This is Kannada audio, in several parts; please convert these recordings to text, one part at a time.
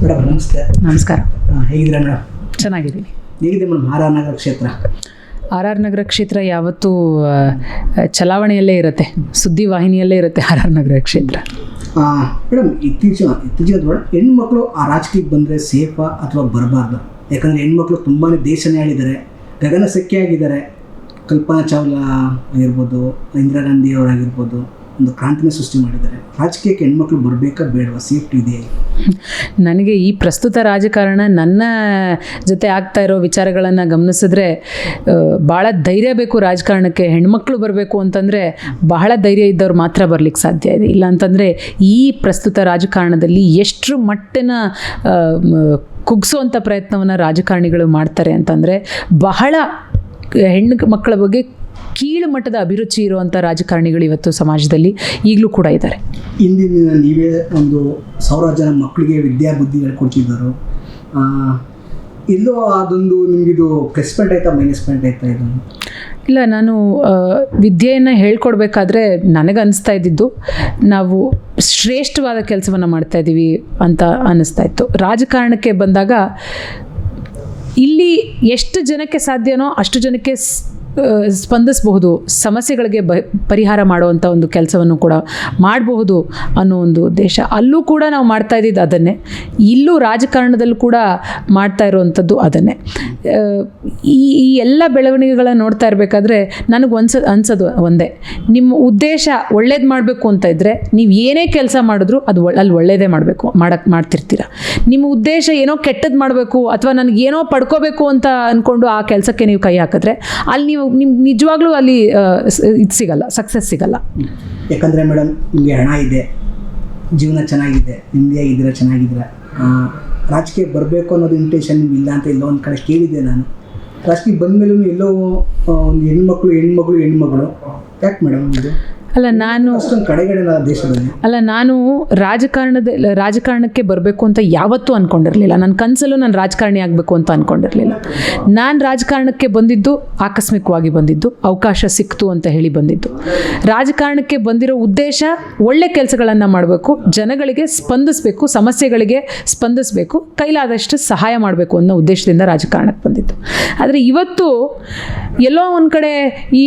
ಮೇಡಮ್ ನಮಸ್ತೆ. ನಮಸ್ಕಾರ. ಹೇಗಿದ್ದೀರಾ ಮೇಡಮ್? ಚೆನ್ನಾಗಿದ್ದೀನಿ. ಹೇಗಿದೆ ಮೇಡಮ್ ಆರ್ ನಗರ ಕ್ಷೇತ್ರ? ಆರ್ ನಗರ ಕ್ಷೇತ್ರ ಯಾವತ್ತೂ ಚಲಾವಣೆಯಲ್ಲೇ ಇರುತ್ತೆ, ಸುದ್ದಿವಾಹಿನಿಯಲ್ಲೇ ಇರುತ್ತೆ ಆರ್ ನಗರ ಕ್ಷೇತ್ರ. ಮೇಡಮ್ ಇತ್ತೀಚಿನ ಹೆಣ್ಮಕ್ಳು ಆ ರಾಜಕೀಯಕ್ಕೆ ಬಂದರೆ ಸೇಫಾ ಅಥವಾ ಬರಬಾರ್ದು? ಯಾಕಂದರೆ ಹೆಣ್ಮಕ್ಳು ತುಂಬಾ ದೇಶನೇ ಆಳಿದ್ದಾರೆ, ಗಗನ ಸೆಕ್ಕೆ ಆಗಿದ್ದಾರೆ. ಕಲ್ಪನಾ ಚಾವ್ಲಾ ಆಗಿರ್ಬೋದು, ಇಂದಿರಾ ಗಾಂಧಿ ಅವರಾಗಿರ್ಬೋದು, ಒಂದು ಕ್ರಾಂತಿನ ಸೃಷ್ಟಿ ಮಾಡಿದ್ದಾರೆ. ರಾಜಕೀಯಕ್ಕೆ ಹೆಣ್ಮಕ್ಳು ಬರಬೇಕಾ ಬೇಡವಾ? ಸೇಫ್ಟಿ ಇದೆಯಾ? ನನಗೆ ಈ ಪ್ರಸ್ತುತ ರಾಜಕಾರಣ ನನ್ನ ಜೊತೆ ಆಗ್ತಾ ಇರೋ ವಿಚಾರಗಳನ್ನು ಗಮನಿಸಿದ್ರೆ ಭಾಳ ಧೈರ್ಯ ಬೇಕು ರಾಜಕಾರಣಕ್ಕೆ. ಹೆಣ್ಮಕ್ಳು ಬರಬೇಕು ಅಂತಂದರೆ ಬಹಳ ಧೈರ್ಯ ಇದ್ದವ್ರು ಮಾತ್ರ ಬರಲಿಕ್ಕೆ ಸಾಧ್ಯ ಇದೆ. ಇಲ್ಲ ಅಂತಂದರೆ ಈ ಪ್ರಸ್ತುತ ರಾಜಕಾರಣದಲ್ಲಿ ಎಷ್ಟು ಮಟ್ಟಿನ ಕುಗ್ಸುವಂಥ ಪ್ರಯತ್ನವನ್ನು ರಾಜಕಾರಣಿಗಳು ಮಾಡ್ತಾರೆ ಅಂತಂದರೆ, ಬಹಳ ಹೆಣ್ಣು ಮಕ್ಕಳ ಬಗ್ಗೆ ಕೀಳು ಮಟ್ಟದ ಅಭಿರುಚಿ ಇರುವಂಥ ರಾಜಕಾರಣಿಗಳು ಇವತ್ತು ಸಮಾಜದಲ್ಲಿ ಈಗಲೂ ಕೂಡ ಇದ್ದಾರೆ. ಇಂದಿನ ನೀವೇ ಒಂದು 1000 ಜನ ಮಕ್ಕಳಿಗೆ ವಿದ್ಯಾಬುದ್ಧಿ ಹೇಳ್ಕೊಡ್ತಿದ್ದರು. ಎಲ್ಲೋ ಅದೊಂದು ನಿಮಗಿದು ಪ್ಲಸ್ ಪಾಯಿಂಟ್ ಆಯಿತಾ ಮೈನಸ್ ಪಾಯಿಂಟ್ ಆಯಿತಾ? ಇದು ಇಲ್ಲ, ನಾನು ವಿದ್ಯೆಯನ್ನು ಹೇಳ್ಕೊಡ್ಬೇಕಾದ್ರೆ ನನಗನ್ನಿಸ್ತಾ ಇದ್ದಿದ್ದು ನಾವು ಶ್ರೇಷ್ಠವಾದ ಕೆಲಸವನ್ನು ಮಾಡ್ತಾಯಿದ್ದೀವಿ ಅಂತ ಅನ್ನಿಸ್ತಾ ಇತ್ತು. ರಾಜಕಾರಣಕ್ಕೆ ಬಂದಾಗ ಇಲ್ಲಿ ಎಷ್ಟು ಜನಕ್ಕೆ ಸಾಧ್ಯನೋ ಅಷ್ಟು ಜನಕ್ಕೆ ಸ್ಪಂದಿಸಬಹುದು, ಸಮಸ್ಯೆಗಳಿಗೆ ಪರಿಹಾರ ಮಾಡುವಂಥ ಒಂದು ಕೆಲಸವನ್ನು ಕೂಡ ಮಾಡಬಹುದು ಅನ್ನೋ ಒಂದು ಉದ್ದೇಶ. ಅಲ್ಲೂ ಕೂಡ ನಾವು ಮಾಡ್ತಾ ಇದ್ದಿದ್ದು ಅದನ್ನೇ, ಇಲ್ಲೂ ರಾಜಕಾರಣದಲ್ಲೂ ಕೂಡ ಮಾಡ್ತಾ ಇರುವಂಥದ್ದು ಅದನ್ನೇ. ಈ ಎಲ್ಲ ಬೆಳವಣಿಗೆಗಳನ್ನ ನೋಡ್ತಾ ಇರಬೇಕಾದ್ರೆ ನನಗೆ ಅನ್ಸೋದು ಒಂದೇ, ನಿಮ್ಮ ಉದ್ದೇಶ ಒಳ್ಳೇದು ಮಾಡಬೇಕು ಅಂತ ಇದ್ದರೆ ನೀವು ಏನೇ ಕೆಲಸ ಮಾಡಿದ್ರು ಅದು ಅಲ್ಲಿ ಒಳ್ಳೇದೇ ಮಾಡ್ತಿರ್ತೀರ. ನಿಮ್ಮ ಉದ್ದೇಶ ಏನೋ ಕೆಟ್ಟದ್ದು ಮಾಡಬೇಕು ಅಥವಾ ನನಗೇನೋ ಪಡ್ಕೋಬೇಕು ಅಂತ ಅಂದ್ಕೊಂಡು ಆ ಕೆಲಸಕ್ಕೆ ನೀವು ಕೈ ಹಾಕಿದ್ರೆ ಅಲ್ಲಿ ನಿಮ್ಗೆ ನಿಜವಾಗ್ಲೂ ಅಲ್ಲಿ ಇದು ಸಿಗಲ್ಲ, ಸಕ್ಸಸ್ ಸಿಗಲ್ಲ. ಯಾಕಂದರೆ ಮೇಡಮ್, ನಿಮಗೆ ಹಣ ಇದೆ, ಜೀವನ ಚೆನ್ನಾಗಿದೆ, ನೆಮ್ಮದಿಯಾಗಿದ್ದೀರಾ, ಚೆನ್ನಾಗಿದ್ದೀರಾ, ರಾಜಕೀಯ ಬರಬೇಕು ಅನ್ನೋದು ಇಂಟೆನ್ಷನ್ ಇಲ್ಲ ಅಂತ ಎಲ್ಲೋ ಒಂದು ಕಡೆ ಕೇಳಿದ್ದೆ ನಾನು. ರಾಜಕೀಯ ಬಂದಮೇಲೂ ಎಲ್ಲೋ ಒಂದು ಹೆಣ್ಮಗಳು ಯಾಕೆ ಮೇಡಮ್ ಇದು? ನಾನು ರಾಜಕಾರಣಕ್ಕೆ ಬರಬೇಕು ಅಂತ ಯಾವತ್ತೂ ಅಂದ್ಕೊಂಡಿರಲಿಲ್ಲ. ನನ್ನ ಕನಸಲ್ಲೂ ನಾನು ರಾಜಕಾರಣಿ ಆಗಬೇಕು ಅಂತ ಅಂದ್ಕೊಂಡಿರಲಿಲ್ಲ. ನಾನು ರಾಜಕಾರಣಕ್ಕೆ ಬಂದಿದ್ದು ಆಕಸ್ಮಿಕವಾಗಿ ಬಂದಿದ್ದು, ಅವಕಾಶ ಸಿಕ್ತು ಅಂತ ಹೇಳಿ ಬಂದಿದ್ದು. ರಾಜಕಾರಣಕ್ಕೆ ಬಂದಿರೋ ಉದ್ದೇಶ ಒಳ್ಳೆ ಕೆಲಸಗಳನ್ನು ಮಾಡಬೇಕು, ಜನಗಳಿಗೆ ಸ್ಪಂದಿಸಬೇಕು, ಸಮಸ್ಯೆಗಳಿಗೆ ಸ್ಪಂದಿಸಬೇಕು, ಕೈಲಾದಷ್ಟು ಸಹಾಯ ಮಾಡಬೇಕು ಅನ್ನೋ ಉದ್ದೇಶದಿಂದ ರಾಜಕಾರಣಕ್ಕೆ ಬಂದಿದ್ದು. ಆದರೆ ಇವತ್ತು ಎಲ್ಲೋ ಒಂದು ಕಡೆ ಈ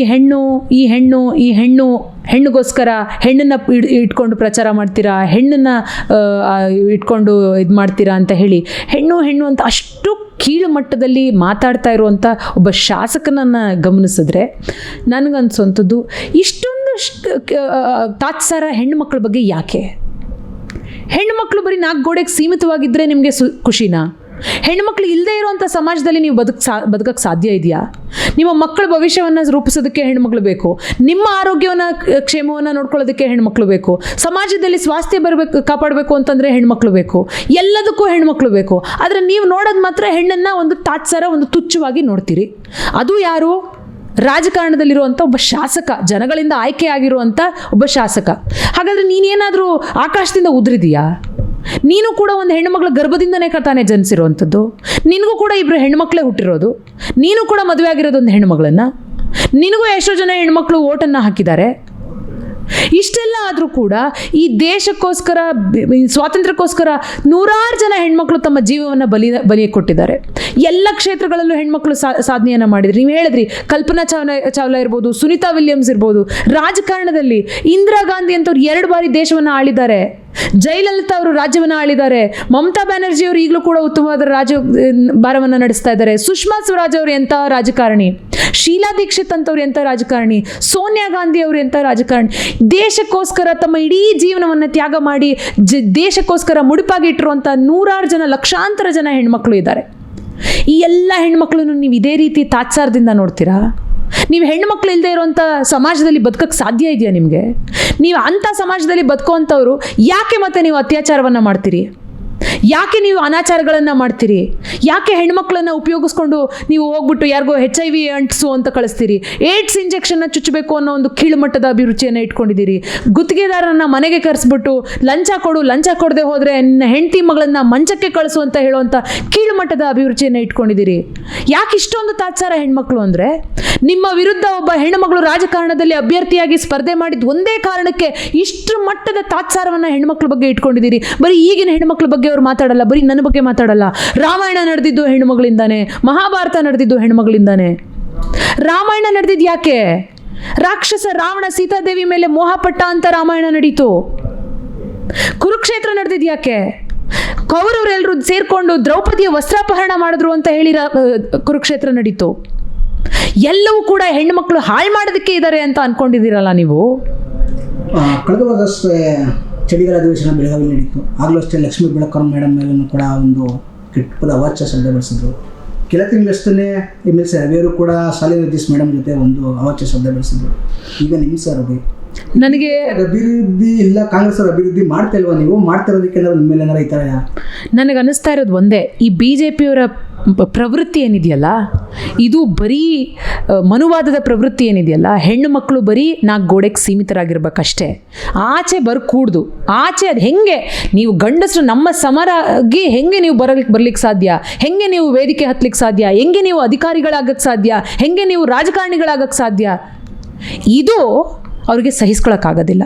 ಹೆಣ್ಣಿಗೋಸ್ಕರ ಹೆಣ್ಣನ್ನು ಇಟ್ಕೊಂಡು ಪ್ರಚಾರ ಮಾಡ್ತೀರಾ, ಹೆಣ್ಣನ್ನು ಇಟ್ಕೊಂಡು ಇದು ಮಾಡ್ತೀರಾ ಅಂತ ಹೇಳಿ ಹೆಣ್ಣು ಅಂತ ಅಷ್ಟು ಕೀಳು ಮಟ್ಟದಲ್ಲಿ ಮಾತಾಡ್ತಾ ಇರುವಂಥ ಒಬ್ಬ ಶಾಸಕನನ್ನು ಗಮನಿಸಿದ್ರೆ ನನಗನ್ಸೋಂಥದ್ದು, ಇಷ್ಟೊಂದು ತಾತ್ಸಾರ ಹೆಣ್ಣುಮಕ್ಕಳ ಬಗ್ಗೆ ಯಾಕೆ? ಹೆಣ್ಣುಮಕ್ಕಳು ಬರೀ 4 ಗೋಡೆಗೆ ಸೀಮಿತವಾಗಿದ್ದರೆ ನಿಮಗೆ ಖುಷಿನಾ? ಹೆಣ್ಣುಮಕ್ಳು ಇಲ್ಲದೆ ಇರುವಂಥ ಸಮಾಜದಲ್ಲಿ ನೀವು ಬದುಕಕ್ಕೆ ಸಾಧ್ಯ ಇದೆಯಾ? ನಿಮ್ಮ ಮಕ್ಕಳ ಭವಿಷ್ಯವನ್ನು ರೂಪಿಸೋದಕ್ಕೆ ಹೆಣ್ಮಕ್ಳು ಬೇಕು, ನಿಮ್ಮ ಆರೋಗ್ಯವನ್ನು ಕ್ಷೇಮವನ್ನು ನೋಡ್ಕೊಳ್ಳೋದಕ್ಕೆ ಹೆಣ್ಮಕ್ಳು ಬೇಕು, ಸಮಾಜದಲ್ಲಿ ಸ್ವಾಸ್ಥ್ಯ ಕಾಪಾಡಬೇಕು ಅಂತಂದರೆ ಹೆಣ್ಮಕ್ಳು ಬೇಕು, ಎಲ್ಲದಕ್ಕೂ ಹೆಣ್ಮಕ್ಳು ಬೇಕು. ಆದರೆ ನೀವು ನೋಡೋದು ಮಾತ್ರ ಹೆಣ್ಣನ್ನು ಒಂದು ತಾತ್ಸಾರ, ಒಂದು ತುಚ್ಛವಾಗಿ ನೋಡ್ತೀರಿ. ಅದು ಯಾರು? ರಾಜಕಾರಣದಲ್ಲಿರುವಂಥ ಒಬ್ಬ ಶಾಸಕ, ಜನಗಳಿಂದ ಆಯ್ಕೆ ಆಗಿರುವಂಥ ಒಬ್ಬ ಶಾಸಕ. ಹಾಗಾದರೆ ನೀನೇನಾದರೂ ಆಕಾಶದಿಂದ ಉದುರಿದೀಯಾ? ನೀನು ಕೂಡ ಒಂದು ಹೆಣ್ಣುಮಗಳ ಗರ್ಭದಿಂದನೇ ತಾನೇ ಜನಿಸಿರುವಂಥದ್ದು. ನಿನಗೂ ಕೂಡ 2 ಹೆಣ್ಮಕ್ಳೇ ಹುಟ್ಟಿರೋದು, ನೀನು ಕೂಡ ಮದುವೆ ಆಗಿರೋದು ಒಂದು ಹೆಣ್ಣುಮಗಳನ್ನು, ನಿನಗೂ ಎಷ್ಟೋ ಜನ ಹೆಣ್ಮಕ್ಳು ಓಟನ್ನು ಹಾಕಿದ್ದಾರೆ. ಇಷ್ಟೆಲ್ಲ ಆದರೂ ಕೂಡ ಈ ದೇಶಕ್ಕೋಸ್ಕರ, ಸ್ವಾತಂತ್ರ್ಯಕ್ಕೋಸ್ಕರ 100 ಜನ ಹೆಣ್ಮಕ್ಳು ತಮ್ಮ ಜೀವವನ್ನು ಬಲಿ ಕೊಟ್ಟಿದ್ದಾರೆ. ಎಲ್ಲ ಕ್ಷೇತ್ರಗಳಲ್ಲೂ ಹೆಣ್ಮಕ್ಳು ಸಾಧನೆಯನ್ನು ಮಾಡಿದ್ರು. ನೀವು ಹೇಳಿದ್ರಿ, ಕಲ್ಪನಾ ಚಾವ್ಲಾ ಇರ್ಬೋದು, ಸುನೀತಾ ವಿಲಿಯಮ್ಸ್ ಇರ್ಬೋದು. ರಾಜಕಾರಣದಲ್ಲಿ ಇಂದಿರಾ ಗಾಂಧಿ ಅಂತವ್ರು 2 ಬಾರಿ ದೇಶವನ್ನು ಆಳಿದ್ದಾರೆ. ಜಯಲಲಿತಾ ಅವರು ರಾಜ್ಯವನ್ನು ಆಳಿದ್ದಾರೆ. ಮಮತಾ ಬ್ಯಾನರ್ಜಿ ಅವರು ಈಗಲೂ ಕೂಡ ಉತ್ತಮವಾದ ಭಾರವನ್ನು ನಡೆಸ್ತಾ ಇದ್ದಾರೆ. ಸುಷ್ಮಾ ಸ್ವರಾಜ್ ಅವರು ಎಂಥ ರಾಜಕಾರಣಿ, ಶೀಲಾ ದೀಕ್ಷಿತ್ ಅಂತವ್ರು ಎಂಥ ರಾಜಕಾರಣಿ, ಸೋನಿಯಾ ಗಾಂಧಿ ಅವರು ಎಂಥ ರಾಜಕಾರಣಿ. ದೇಶಕ್ಕೋಸ್ಕರ ತಮ್ಮ ಇಡೀ ಜೀವನವನ್ನು ತ್ಯಾಗ ಮಾಡಿ ದೇಶಕ್ಕೋಸ್ಕರ ಮುಡಿಪಾಗಿ ಇಟ್ಟಿರುವಂಥ 100 ಜನ, ಲಕ್ಷಾಂತರ ಜನ ಹೆಣ್ಮಕ್ಳು ಇದ್ದಾರೆ. ಈ ಎಲ್ಲ ಹೆಣ್ಮಕ್ಳನ್ನು ನೀವು ಇದೇ ರೀತಿ ತಾತ್ಸಾರದಿಂದ ನೋಡ್ತೀರಾ? ನೀವು ಹೆಣ್ಣುಮಕ್ಳು ಇಲ್ಲದೆ ಇರುವಂಥ ಸಮಾಜದಲ್ಲಿ ಬದುಕಕ್ಕೆ ಸಾಧ್ಯ ಇದೆಯಾ ನಿಮಗೆ? ನೀವು ಅಂಥ ಸಮಾಜದಲ್ಲಿ ಬದುಕುವಂಥವ್ರು ಯಾಕೆ ಮತ್ತೆ ನೀವು ಅತ್ಯಾಚಾರವನ್ನು ಮಾಡ್ತೀರಿ? ಯಾಕೆ ನೀವು ಅನಾಚಾರಗಳನ್ನು ಮಾಡ್ತೀರಿ? ಯಾಕೆ ಹೆಣ್ಮಕ್ಳನ್ನು ಉಪಯೋಗಿಸ್ಕೊಂಡು ನೀವು ಹೋಗ್ಬಿಟ್ಟು ಯಾರಿಗೋ HIV ಅಂಟಿಸು ಅಂತ ಕಳಿಸ್ತೀರಿ? ಏಡ್ಸ್ ಇಂಜೆಕ್ಷನ್ನ ಚುಚ್ಚಬೇಕು ಅನ್ನೋ ಒಂದು ಕೀಳುಮಟ್ಟದ ಅಭಿರುಚಿಯನ್ನು ಇಟ್ಕೊಂಡಿದ್ದೀರಿ. ಗುತ್ತಿಗೆದಾರರನ್ನ ಮನೆಗೆ ಕರೆಸ್ಬಿಟ್ಟು ಲಂಚ ಕೊಡದೆ ಹೋದರೆ ನಿನ್ನ ಹೆಂಡತಿ ಮಗಳನ್ನು ಮಂಚಕ್ಕೆ ಕಳಿಸು ಅಂತ ಹೇಳುವಂಥ ಕೀಳುಮಟ್ಟದ ಅಭಿರುಚಿಯನ್ನು ಇಟ್ಕೊಂಡಿದ್ದೀರಿ. ಯಾಕೆ ಇಷ್ಟೊಂದು ತಾತ್ಸಾರ ಹೆಣ್ಮಕ್ಳು ಅಂದರೆ, ನಿಮ್ಮ ವಿರುದ್ಧ ಒಬ್ಬ ಹೆಣ್ಣುಮಗಳು ರಾಜಕಾರಣದಲ್ಲಿ ಅಭ್ಯರ್ಥಿಯಾಗಿ ಸ್ಪರ್ಧೆ ಮಾಡಿದ ಒಂದೇ ಕಾರಣಕ್ಕೆ ಇಷ್ಟು ಮಟ್ಟದ ತಾತ್ಸಾರವನ್ನು ಹೆಣ್ಮಕ್ಳ ಬಗ್ಗೆ ಇಟ್ಕೊಂಡಿದ್ದೀರಿ. ಬರೀ ಈಗಿನ ಹೆಣ್ಮಕ್ಳ ಬಗ್ಗೆ ಅವ್ರು ಮಾತಾಡಲ್ಲ, ಬರೀ ನನ್ನ ಬಗ್ಗೆ ಮಾತಾಡಲ್ಲ. ರಾಮಾಯಣ ನಡೆದಿದ್ದು ಹೆಣ್ಣುಮಗಳಿಂದಾನೆ, ಮಹಾಭಾರತ ನಡೆದಿದ್ದು ಹೆಣ್ಣುಮಗಳಿಂದಾನೆ. ರಾಮಾಯಣ ನಡೆದಿದ್ದು ಯಾಕೆ? ರಾಕ್ಷಸ ರಾವಣ ಸೀತಾದೇವಿ ಮೇಲೆ ಮೋಹಪಟ್ಟ ಅಂತ ರಾಮಾಯಣ ನಡೀತು. ಕುರುಕ್ಷೇತ್ರ ನಡೆದಿದ್ದು ಯಾಕೆ? ಕೌರವರೆಲ್ಲರೂ ಸೇರ್ಕೊಂಡು ದ್ರೌಪದಿಯ ವಸ್ತ್ರಾಪಹರಣ ಮಾಡಿದ್ರು ಅಂತ ಹೇಳಿ ಕುರುಕ್ಷೇತ್ರ ನಡೀತು. ಎಲ್ಲವೂ ಕೂಡ ಹೆಣ್ಣುಮಕ್ಕಳು ಹಾಳು ಮಾಡೋದಕ್ಕೆ ಇದ್ದಾರೆ ಅಂತ ಅನ್ಕೊಂಡಿದ್ದೀರಲ್ಲ ನೀವು. ಕಳೆದ ವರ್ಷ ಚಳಿಗಾಲ ಅಧಿವೇಶನ ಬೆಳಗಾವಿಯಲ್ಲಿ ನಡೀತು. ಆಗಲೂ ಅಷ್ಟೇ ಲಕ್ಷ್ಮೀ ಬೆಳಕರ್ ಮೇಡಮ್ ಮೇಲೂ ಕೂಡ ಒಂದು ಕೆಟ್ಟದ ಅವಾಚ್ಯ ಶಬ್ದ ಬಳಸಿದ್ರು. ಕೆಲ ತಿಂಗಳಷ್ಟೇ MLC ರವಿಯವರು ಕೂಡ ಶಾಲಿನಿ ರಜನೀಶ್ ಮೇಡಮ್ ಜೊತೆ ಒಂದು ಅವಾಚ್ಯ ಶಬ್ದ ಬಳಸಿದ್ರು. ಈಗ ನಿಮ್ಮ ಸರ್ ಅದೇ ನನಗೆ ಅಭಿವೃದ್ಧಿ ಇಲ್ಲ, ಕಾಂಗ್ರೆಸ್ ಅವರು ಅಭಿವೃದ್ಧಿ ಮಾಡ್ತಾ ಇಲ್ವಾ? ನೀವು ಮಾಡ್ತಾ ಇರೋದಕ್ಕೆ ನಿಮ್ಮ ಮೇಲೆ ಏನಾರ ಈ ಥರ? ನನಗೆ ಅನ್ನಿಸ್ತಾ ಇರೋದು ಒಂದೇ, ಈ BJP ಅವರ ಪ್ರವೃತ್ತಿ ಏನಿದೆಯಲ್ಲ, ಇದು ಬರೀ ಮನುವಾದದ ಪ್ರವೃತ್ತಿ ಏನಿದೆಯಲ್ಲ, ಹೆಣ್ಣು ಮಕ್ಕಳು ಬರೀ 4 ಗೋಡೆಗೆ ಸೀಮಿತರಾಗಿರ್ಬೇಕಷ್ಟೇ, ಆಚೆ ಕೂಡ್ದು. ಆಚೆ ಅದು ಹೆಂಗೆ ನೀವು ಗಂಡಸರು ನಮ್ಮ ಸಮರಾಗಿ ಹೆಂಗೆ ನೀವು ಬರ್ಲಿಕ್ಕೆ ಸಾಧ್ಯ? ಹೆಂಗೆ ನೀವು ವೇದಿಕೆ ಹತ್ತಲಿಕ್ಕೆ ಸಾಧ್ಯ? ಹೆಂಗೆ ನೀವು ಅಧಿಕಾರಿಗಳಾಗಕ್ಕೆ ಸಾಧ್ಯ? ಹೆಂಗೆ ನೀವು ರಾಜಕಾರಣಿಗಳಾಗಕ್ಕೆ ಸಾಧ್ಯ? ಇದು ಅವ್ರಿಗೆ ಸಹಿಸ್ಕೊಳಕ್ಕಾಗೋದಿಲ್ಲ.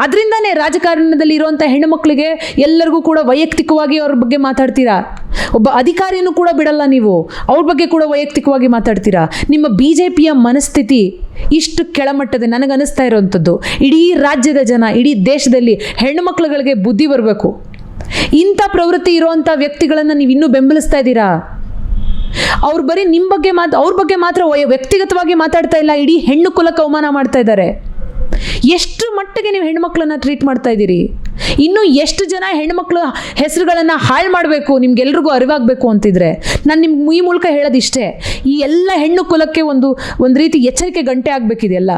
ಅದರಿಂದನೇ ರಾಜಕಾರಣದಲ್ಲಿ ಇರುವಂಥ ಹೆಣ್ಣುಮಕ್ಕಳಿಗೆ ಎಲ್ಲರಿಗೂ ಕೂಡ ವೈಯಕ್ತಿಕವಾಗಿ ಅವ್ರ ಬಗ್ಗೆ ಮಾತಾಡ್ತೀರಾ. ಒಬ್ಬ ಅಧಿಕಾರಿನೂ ಕೂಡ ಬಿಡಲ್ಲ ನೀವು, ಅವ್ರ ಬಗ್ಗೆ ಕೂಡ ವೈಯಕ್ತಿಕವಾಗಿ ಮಾತಾಡ್ತೀರಾ. ನಿಮ್ಮ BJPಯ ಮನಸ್ಥಿತಿ ಇಷ್ಟು ಕೆಳಮಟ್ಟದ ನನಗನ್ನಿಸ್ತಾ ಇರೋವಂಥದ್ದು. ಇಡೀ ರಾಜ್ಯದ ಜನ, ಇಡೀ ದೇಶದಲ್ಲಿ ಹೆಣ್ಣುಮಕ್ಳುಗಳಿಗೆ ಬುದ್ಧಿ ಬರಬೇಕು. ಇಂಥ ಪ್ರವೃತ್ತಿ ಇರುವಂಥ ವ್ಯಕ್ತಿಗಳನ್ನು ನೀವು ಇನ್ನೂ ಬೆಂಬಲಿಸ್ತಾ ಇದ್ದೀರಾ. ಅವ್ರು ಬರೀ ನಿಮ್ಮ ಬಗ್ಗೆ ಅವ್ರ ಬಗ್ಗೆ ಮಾತ್ರ ವ್ಯಕ್ತಿಗತವಾಗಿ ಮಾತಾಡ್ತಾ ಇಲ್ಲ, ಇಡೀ ಹೆಣ್ಣು ಕುಲಕ್ಕೆ ಅವಮಾನ ಮಾಡ್ತಾ ಇದ್ದಾರೆ. ಎಷ್ಟು ಮಟ್ಟಿಗೆ ನೀವು ಹೆಣ್ಮಕ್ಳನ್ನ ಟ್ರೀಟ್ ಮಾಡ್ತಾ ಇದ್ದೀರಿ? ಇನ್ನೂ ಎಷ್ಟು ಜನ ಹೆಣ್ಮಕ್ಳು ಹೆಸರುಗಳನ್ನು ಹಾಳು ಮಾಡಬೇಕು, ನಿಮ್ಗೆಲ್ರಿಗೂ ಅರಿವಾಗಬೇಕು ಅಂತಿದ್ರೆ ನಾನು ನಿಮ್ಗೆ ಈ ಮೂಲಕ ಹೇಳೋದಿಷ್ಟೇ, ಈ ಎಲ್ಲ ಹೆಣ್ಣು ಕುಲಕ್ಕೆ ಒಂದು ರೀತಿ ಎಚ್ಚರಿಕೆ ಗಂಟೆ ಆಗಬೇಕಿದೆಯಲ್ಲ.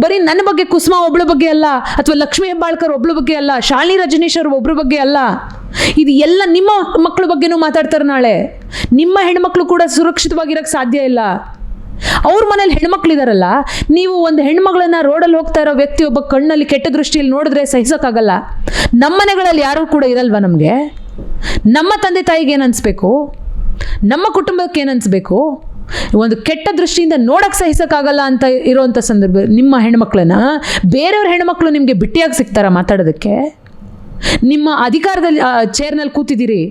ಬರೀ ನನ್ನ ಬಗ್ಗೆ ಕುಸುಮಾ ಒಬ್ಳ ಬಗ್ಗೆ ಅಲ್ಲ, ಅಥವಾ ಲಕ್ಷ್ಮೀ ಹೆಬ್ಬಾಳ್ಕರ್ ಒಬ್ಳ ಬಗ್ಗೆ ಅಲ್ಲ, ಶಾಲಿನಿ ರಜನೀಶ್ ಅವರು ಒಬ್ರ ಬಗ್ಗೆ ಅಲ್ಲ, ಇದು ಎಲ್ಲ ನಿಮ್ಮ ಮಕ್ಕಳ ಬಗ್ಗೆನೂ ಮಾತಾಡ್ತಾರೆ. ನಾಳೆ ನಿಮ್ಮ ಹೆಣ್ಮಕ್ಳು ಕೂಡ ಸುರಕ್ಷಿತವಾಗಿರೋಕ್ಕೆ ಸಾಧ್ಯ ಇಲ್ಲ. ಅವ್ರ ಮನೇಲಿ ಹೆಣ್ಮಕ್ಳಿದಾರಲ್ಲ, ನೀವು ಒಂದು ಹೆಣ್ಮಗಳನ್ನ ರೋಡಲ್ಲಿ ಹೋಗ್ತಾ ಇರೋ ವ್ಯಕ್ತಿ ಒಬ್ಬ ಕಣ್ಣಲ್ಲಿ ಕೆಟ್ಟ ದೃಷ್ಟಿಯಲ್ಲಿ ನೋಡಿದ್ರೆ ಸಹಿಸೋಕ್ಕಾಗಲ್ಲ. ನಮ್ಮ ಮನೆಗಳಲ್ಲಿ ಯಾರೂ ಕೂಡ ಇರಲ್ವಾ ನಮಗೆ? ನಮ್ಮ ತಂದೆ ತಾಯಿಗೆ ಏನು ಅನಿಸ್ಬೇಕು? ನಮ್ಮ ಕುಟುಂಬಕ್ಕೆ ಏನು ಅನಿಸ್ಬೇಕು? ಒಂದು ಕೆಟ್ಟ ದೃಷ್ಟಿಯಿಂದ ನೋಡೋಕ್ಕೆ ಸಹಿಸೋಕ್ಕಾಗಲ್ಲ ಅಂತ ಇರೋವಂಥ ಸಂದರ್ಭ ನಿಮ್ಮ ಹೆಣ್ಮಕ್ಳನ್ನ ಬೇರೆಯವ್ರ ಹೆಣ್ಮಕ್ಳು ನಿಮಗೆ ಬಿಟ್ಟಿಯಾಗಿ ಸಿಗ್ತಾರ ಮಾತಾಡೋದಕ್ಕೆ? ನಿಮ್ಮ ಅಧಿಕಾರದಲ್ಲಿ ಚೇರ್ನಲ್ಲಿ ಕೂತಿದ್ದೀರಿ,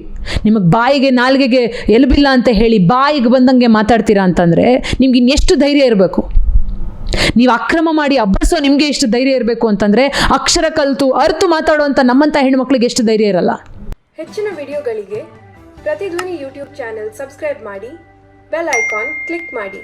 ನಿಮಗೆ ಬಾಯಿಗೆ ನಾಲ್ಗೆಗೆ ಎಲುಬಿಲ್ಲ ಅಂತ ಹೇಳಿ ಬಾಯಿಗೆ ಬಂದಂಗೆ ಮಾತಾಡ್ತೀರಾ ಅಂತಂದರೆ ನಿಮ್ಗೆ ಇನ್ನೆಷ್ಟು ಧೈರ್ಯ ಇರಬೇಕು? ನೀವು ಅಕ್ರಮ ಮಾಡಿ ಅಬ್ಬರಿಸೋ ನಿಮಗೆ ಎಷ್ಟು ಧೈರ್ಯ ಇರಬೇಕು ಅಂತಂದರೆ ಅಕ್ಷರ ಕಲಿತು ಅರ್ತು ಮಾತಾಡುವಂಥ ನಮ್ಮಂಥ ಹೆಣ್ಮಕ್ಳಿಗೆ ಎಷ್ಟು ಧೈರ್ಯ ಇರಲ್ಲ. ಹೆಚ್ಚಿನ ವಿಡಿಯೋಗಳಿಗೆ ಪ್ರತಿಧ್ವನಿ ಯೂಟ್ಯೂಬ್ ಚಾನೆಲ್ ಸಬ್ಸ್ಕ್ರೈಬ್ ಮಾಡಿ, ಬೆಲ್ ಐಕಾನ್ ಕ್ಲಿಕ್ ಮಾಡಿ.